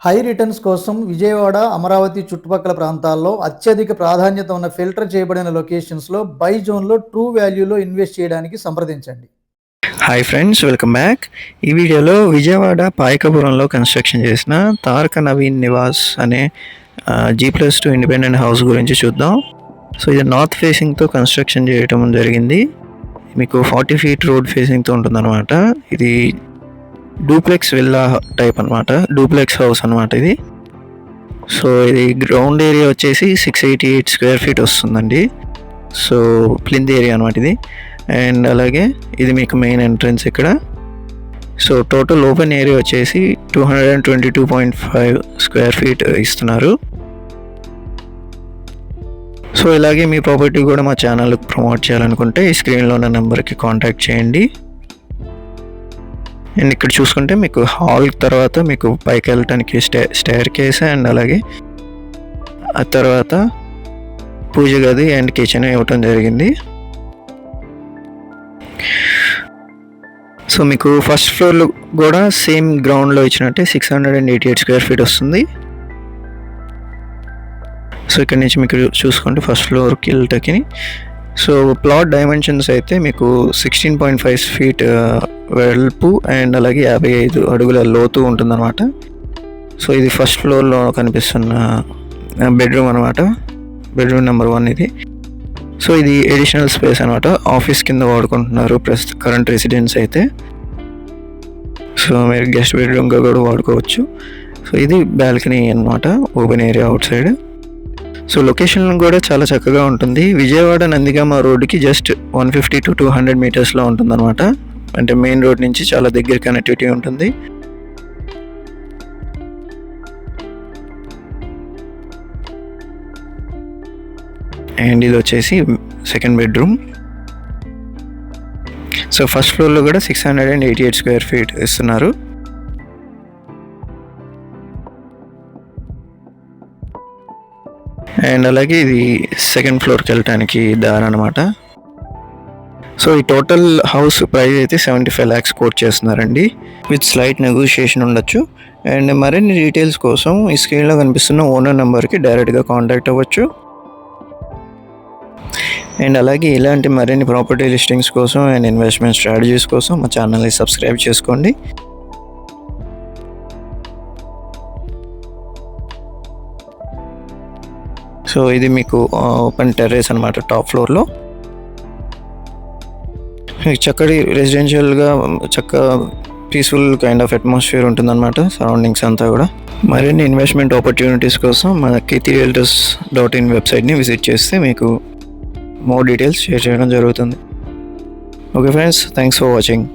High returns కోసం విజయవాడ, అమరావతి చుట్టుపక్కల ప్రాంతాల్లో అత్యధిక ప్రాధాన్యత ఉన్న ఫిల్టర్ చేయబడిన లొకేషన్స్‌లో బై జోన్‌లో ట్రూ వాల్యూలో ఇన్వెస్ట్ చేయడానికి సంప్రదించండి. Hi friends, welcome back. ఈ వీడియోలో విజయవాడ పాయకపురంలో కన్స్ట్రక్షన్ చేసిన తారక నవీన్ నివాస్ అనే G+2 ఇండిపెండెంట్ హౌస్ గురించి చూద్దాం. సో ఇది నార్త్ ఫేసింగ్తో కన్స్ట్రక్షన్ చేయడం జరిగింది. మీకు 40 ఫీట్ రోడ్ ఫేసింగ్తో ఉంటుందన్నమాట. ఇది డూప్లెక్స్ విల్లా టైప్ అనమాట, డూప్లెక్స్ హౌస్ అనమాట ఇది. సో ఇది గ్రౌండ్ ఏరియా వచ్చేసి 688 స్క్వేర్ ఫీట్ వస్తుందండి. సో ప్లింత్ ఏరియా అనమాట ఇది. అండ్ అలాగే ఇది మీకు మెయిన్ ఎంట్రన్స్ ఇక్కడ. సో టోటల్ ఓపెన్ ఏరియా వచ్చేసి 222.5 స్క్వేర్ ఫీట్ ఇస్తున్నారు. సో ఇలాగే మీ ప్రాపర్టీ కూడా మా ఛానల్కి ప్రమోట్ చేయాలనుకుంటే ఈ స్క్రీన్లో ఉన్న నెంబర్కి కాంటాక్ట్ చేయండి. అండ్ ఇక్కడ చూసుకుంటే మీకు హాల్ తర్వాత మీకు పైకి వెళ్ళటానికి స్టైర్ కేస్ అండ్ అలాగే ఆ తర్వాత పూజ గది అండ్ కిచెన్ ఇవ్వటం జరిగింది. సో మీకు ఫస్ట్ ఫ్లోర్లో కూడా సేమ్ గ్రౌండ్లో ఇచ్చినట్టే 688 స్క్వేర్ ఫీట్ వస్తుంది. సో ఇక్కడ నుంచి మీకు చూసుకుంటే ఫస్ట్ ఫ్లోర్కి వెళ్ళటకి సో ప్లాట్ డైమెన్షన్స్ అయితే మీకు 16.5 ఫీట్ వెడల్పు అండ్ అలాగే 55 అడుగుల లోతు ఉంటుందన్నమాట. సో ఇది ఫస్ట్ ఫ్లోర్లో కనిపిస్తున్న బెడ్రూమ్ అనమాట, బెడ్రూమ్ నెంబర్ 1 ఇది. సో ఇది ఎడిషనల్ స్పేస్ అనమాట, ఆఫీస్ కింద వాడుకుంటున్నారు కరెంట్ రెసిడెన్స్ అయితే. సో మీరు గెస్ట్ బెడ్రూమ్గా కూడా వాడుకోవచ్చు. సో ఇది బాల్కనీ అనమాట, open area out side. So location కూడా చాలా చక్కగా ఉంటుంది. విజయవాడ నందిగామ రోడ్డుకి జస్ట్ 150 to 200 మీటర్స్లో ఉంటుంది అనమాట. అంటే మెయిన్ రోడ్ నుంచి చాలా దగ్గర కనెక్టివిటీ ఉంటుంది. అండ్ ఇది వచ్చేసి సెకండ్ బెడ్రూమ్. సో ఫస్ట్ ఫ్లోర్లో కూడా 688 స్క్వేర్ ఫీట్ ఇస్తున్నారు. అండ్ అలాగే ఇది సెకండ్ ఫ్లోర్కి వెళ్ళటానికి దారి అనమాట. సో ఈ టోటల్ హౌస్ ప్రైస్ అయితే 75 lakhs కోట్ చేస్తున్నారండి, విత్ స్లైట్ నెగోషియేషన్ ఉండొచ్చు. అండ్ మరిన్ని డీటెయిల్స్ కోసం ఈ స్క్రీన్లో కనిపిస్తున్న ఓనర్ నెంబర్కి డైరెక్ట్గా కాంటాక్ట్ అవ్వచ్చు. అండ్ అలాగే ఇలాంటి మరిన్ని ప్రాపర్టీ లిస్టింగ్స్ కోసం అండ్ ఇన్వెస్ట్మెంట్ స్ట్రాటజీస్ కోసం మా ఛానల్ని సబ్స్క్రైబ్ చేసుకోండి. సో ఇది మీకు ఓపెన్ టెర్రస్ అనమాట, టాప్ ఫ్లోర్లో చక్కటి రెసిడెన్షియల్గా పీస్ఫుల్ కైండ్ ఆఫ్ అట్మాస్ఫియర్ ఉంటుందన్నమాట సరౌండింగ్స్ అంతా కూడా. మరిన్ని ఇన్వెస్ట్మెంట్ ఆపర్చునిటీస్ కోసం మన KTRealtors.in వెబ్సైట్ని విజిట్ చేస్తే మీకు మోర్ డీటెయిల్స్ షేర్ చేయడం జరుగుతుంది. Okay friends, thanks for watching.